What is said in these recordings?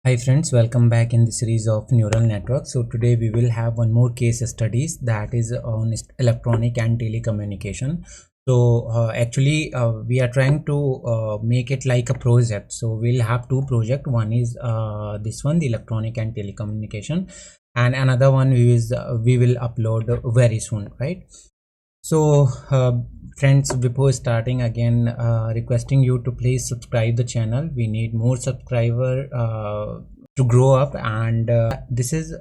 Hi friends, welcome back in the series of neural networks. So today we will have one more case studies that is on electronic and telecommunication. So we are trying to make it like a project. So we'll have two projects. One is this one, the electronic and telecommunication, and another one we will upload very soon, right? So friends, before starting again, requesting you to please subscribe the channel. We need more subscriber to grow up, and this is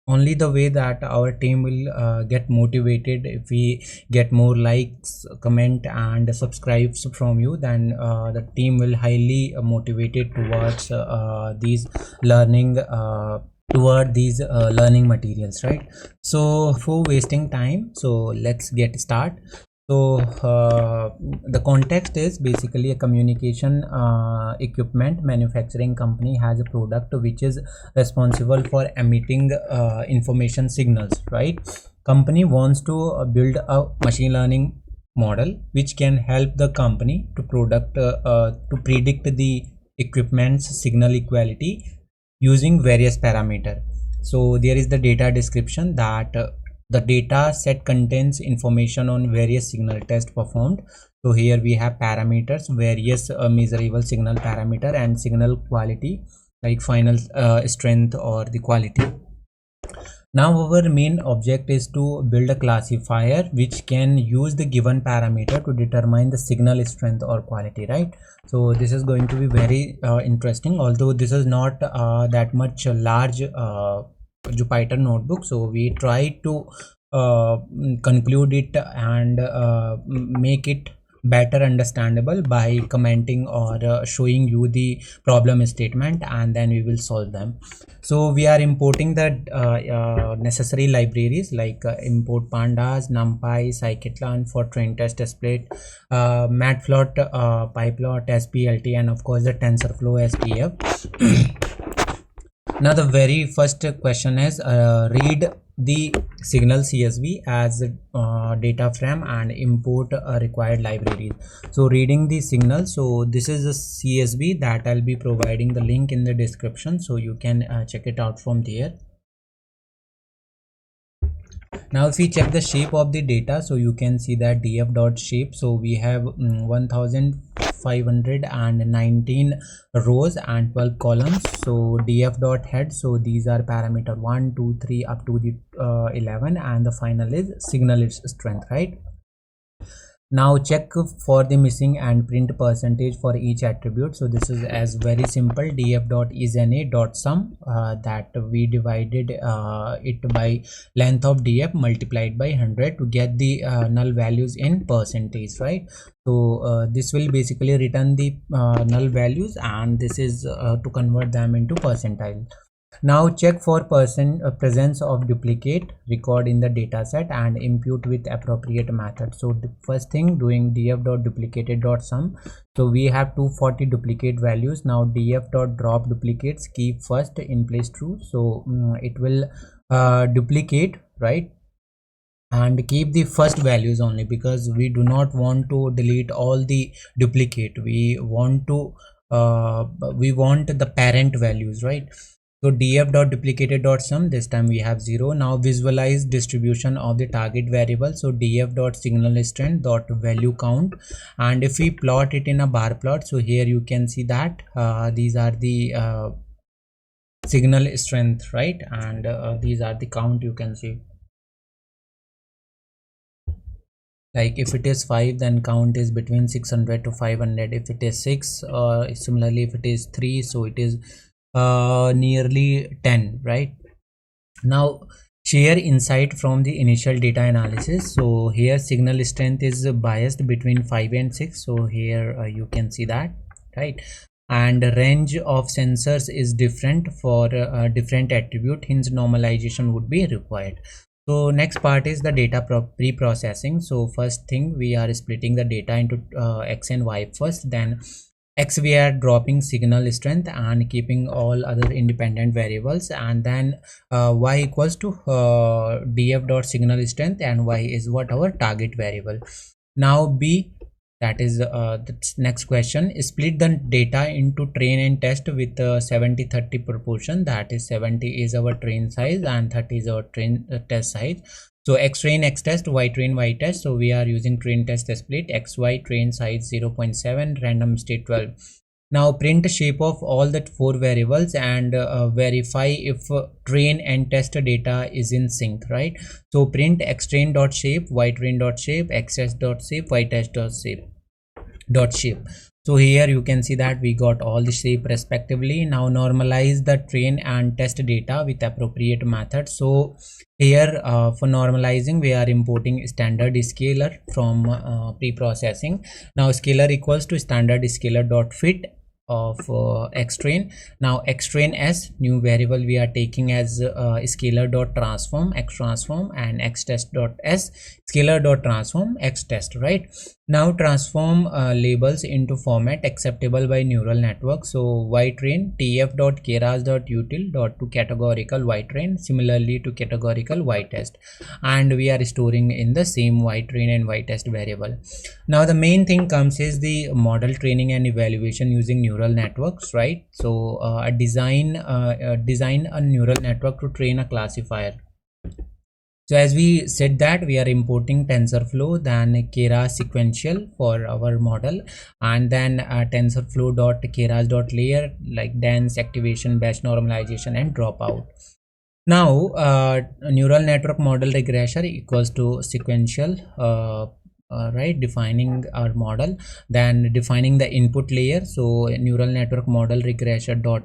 only the way that our team will get motivated. If we get more likes, comment and subscribes from you, then the team will highly motivated towards these learning toward these learning materials, right? So before wasting time, so let's get start. So the context is basically a communication equipment manufacturing company has a product which is responsible for emitting information signals, right? Company wants to build a machine learning model which can help the company to predict the equipment's signal equality using various parameter. So there is the data description that the data set contains information on various signal tests performed. So here we have parameters, various measurable signal parameter and signal quality like final strength or the quality. Now our main object is to build a classifier which can use the given parameter to determine the signal strength or quality, right? So this is going to be very interesting, although this is not that much large Jupyter notebook. So we try to conclude it and make it better understandable by commenting or showing you the problem statement, and then we will solve them. So we are importing the necessary libraries like import pandas, numpy, scikit-learn for train test split, matplot, pyplot, splt, and of course the tensorflow spf. Now the very first question is read the signal CSV as data frame and import required libraries. So reading the signal, so this is a CSV that I'll be providing the link in the description, so you can check it out from there. Now if we check the shape of the data, so you can see that df dot shape, so we have 1519 rows and 12 columns. So df dot head, so these are parameter 1 2 3 up to the 11, and the final is signal strength, right? Now check for the missing and print percentage for each attribute. So this is as very simple, df dot isNA dot sum, that we divided it by length of df multiplied by 100 to get the null values in percentage, right? So this will basically return the null values, and this is to convert them into percentile. Now check for presence of duplicate record in the dataset and impute with appropriate method. So the first thing, doing df.duplicated.sum. So we have 240 duplicate values. Now df.drop duplicates, keep first in place true. So it will duplicate, right? And keep the first values only, because we do not want to delete all the duplicate. We want the parent values, right? So df.duplicated.sum, this time we have 0. Now visualize distribution of the target variable. So df.signal_strength.value count, and if we plot it in a bar plot, so here you can see that these are the signal strength, right? And these are the count, you can see. Like if it is 5, then count is between 600 to 500. If it is 6, similarly if it is 3, so it is nearly 10, right? Now share insight from the initial data analysis. So here signal strength is biased between 5 and 6. So here you can see that, right? And range of sensors is different for different attribute, hence normalization would be required. So next part is the data pre-processing. So first thing, we are splitting the data into x and y first, then x we are dropping signal strength and keeping all other independent variables, and then y equals to df dot signal strength, and y is what our target variable. Now b That is the next question. Split the data into train and test with 70-30 proportion. That is 70 is our train size and 30 is our train test size. So x train x test, y train y test. So we are using train test split. XY train size 0.7, random state 12. Now print shape of all the 4 variables and verify if train and test data is in sync, right? So print x train dot shape, y train dot shape, x test dot shape, y test dot shape. So here you can see that we got all the shape respectively. Now normalize the train and test data with appropriate method. So here for normalizing we are importing standard scalar from pre-processing. Now scalar equals to standard scalar dot fit of x train. Now x train s new variable we are taking as scalar dot transform x transform, and x test dot s scalar dot transform x test, right? Now transform labels into format acceptable by neural network. So y train tf dot keras dot util dot to categorical y train, similarly to categorical y test, and we are storing in the same y train and y test variable. Now the main thing comes is the model training and evaluation using neural networks, right? So design a neural network to train a classifier. So as we said that we are importing TensorFlow, then Keras sequential for our model, and then TensorFlow dot Keras dot layer, like dense, activation, batch normalization, and dropout. Now neural network model regressor equals to sequential, right, defining our model, then defining the input layer. So neural network model regressor dot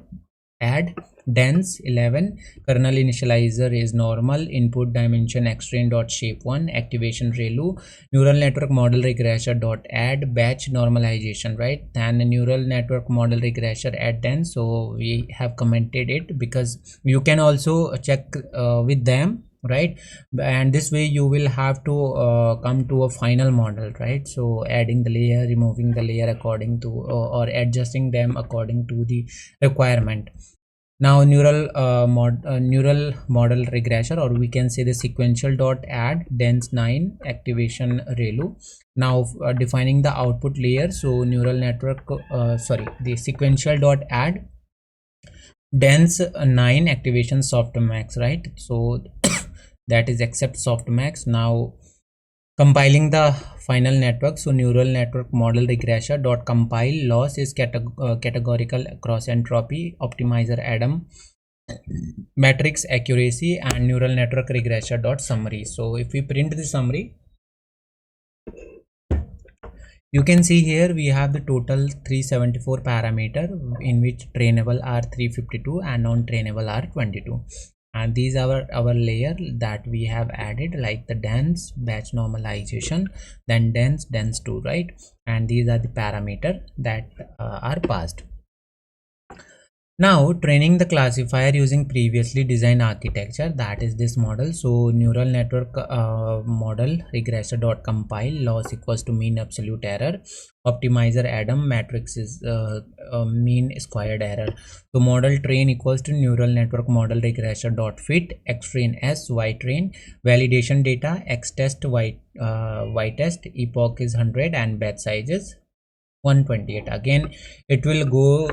add dense 11, kernel initializer is normal, input dimension x train dot shape 1, activation ReLU, neural network model regressor dot add batch normalization, right? Then neural network model regressor add dense. So we have commented it because you can also check with them, right? And this way you will have to come to a final model, right? So adding the layer, removing the layer according to or adjusting them according to the requirement. Now neural model regressor, or we can say the sequential dot add dense 9, activation ReLU. Now defining the output layer. So neural network the sequential dot add dense 9, activation softmax, right? So that is accept softmax. Now compiling the final network. So neural network model regressor dot compile loss is categorical across entropy, optimizer Adam, matrix accuracy, and neural network regressor dot summary. So if we print the summary, you can see here we have the total 374 parameter, in which trainable are 352 and non-trainable are 22. And these are our layer that we have added, like the dense, batch normalization, then dense 2, right? And these are the parameter that are passed. Now training the classifier using previously designed architecture, that is this model. So neural network model regressor dot compile loss equals to mean absolute error, optimizer Adam, matrix is mean squared error. So model train equals to neural network model regressor dot fit x train s, y train, validation data x test, y test, epoch is 100 and batch size is 128. Again it will go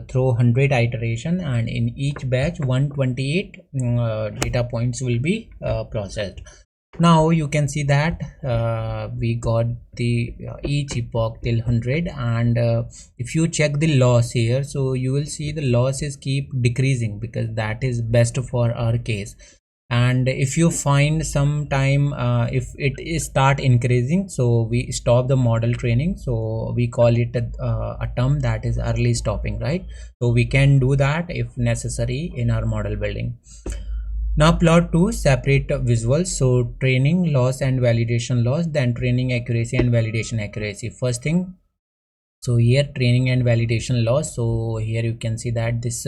through 100 iteration, and in each batch 128 data points will be processed. Now you can see that we got the each epoch till 100, and if you check the loss here, so you will see the losses keep decreasing because that is best for our case. And if you find some time if it is start increasing, so we stop the model training. So we call it a term that is early stopping, right? So we can do that if necessary in our model building. Now plot two separate visuals. So training loss and validation loss, then training accuracy and validation accuracy. First thing, so here training and validation loss. So here you can see that this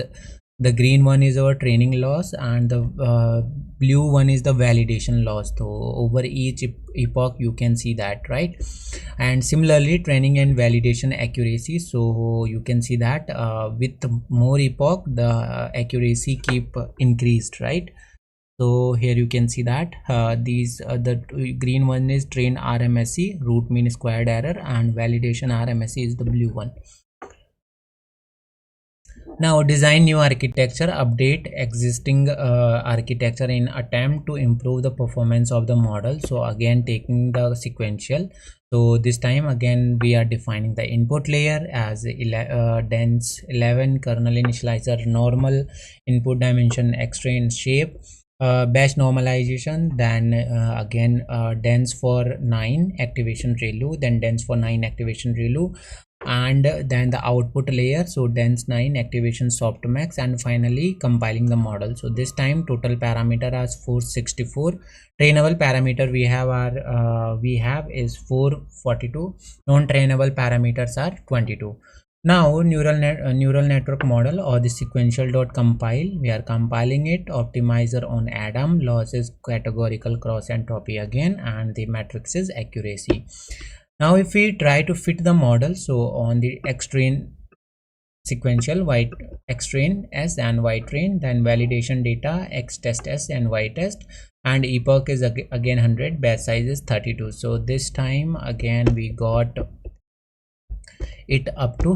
the green one is our training loss, and the blue one is the validation loss. So over each epoch you can see that, right? And similarly training and validation accuracy. So you can see that with more epoch the accuracy keep increased, right? So here you can see that the green one is train RMSE, root mean squared error, and validation RMSE is the blue one. Now design new architecture, update existing architecture in attempt to improve the performance of the model. So again taking the sequential. So this time again we are defining the input layer as dense 11 kernel initializer, normal input dimension, x-train shape, batch normalization, then again dense for 9 activation ReLU, then dense for 9 activation ReLU, and then the output layer, so dense 9 activation softmax, and finally compiling the model. So this time total parameter as 464, trainable parameter we have is 442, non-trainable parameters are 22. Now neural network model or the sequential dot compile, we are compiling it, optimizer on Adam, loss is categorical cross entropy again, and the matrix is accuracy. Now if we try to fit the model, so on the x-train sequential, y x-train s and y-train, then validation data x test s and y test, and epoch is again 100, batch size is 32. So this time again we got it up to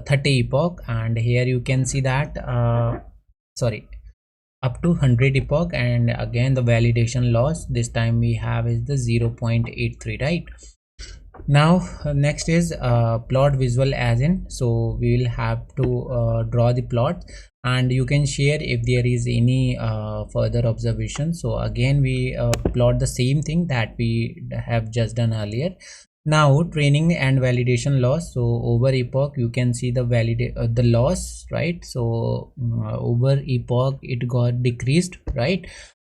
30 epoch, and here you can see that sorry, up to 100 epoch, and again the validation loss this time we have is the 0.83, right? Now next is plot visual as in, so we will have to draw the plot, and you can share if there is any further observation. So again we plot the same thing that we have just done earlier. Now training and validation loss, so over epoch you can see the the loss, right? So over epoch it got decreased, right?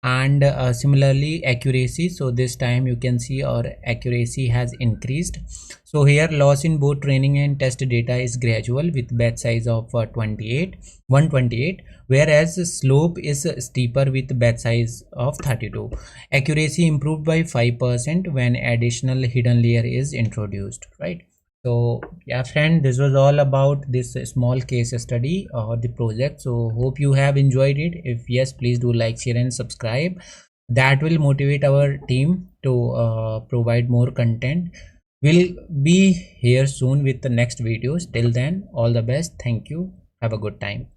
And similarly accuracy, so this time you can see our accuracy has increased. So here loss in both training and test data is gradual with batch size of 128, whereas slope is steeper with batch size of 32. Accuracy improved by 5% when additional hidden layer is introduced, right? So yeah friend, this was all about this small case study or the project. So hope you have enjoyed it. If yes, please do like, share and subscribe. That will motivate our team to provide more content. We'll be here soon with the next videos. Till then, all the best. Thank you. Have a good time.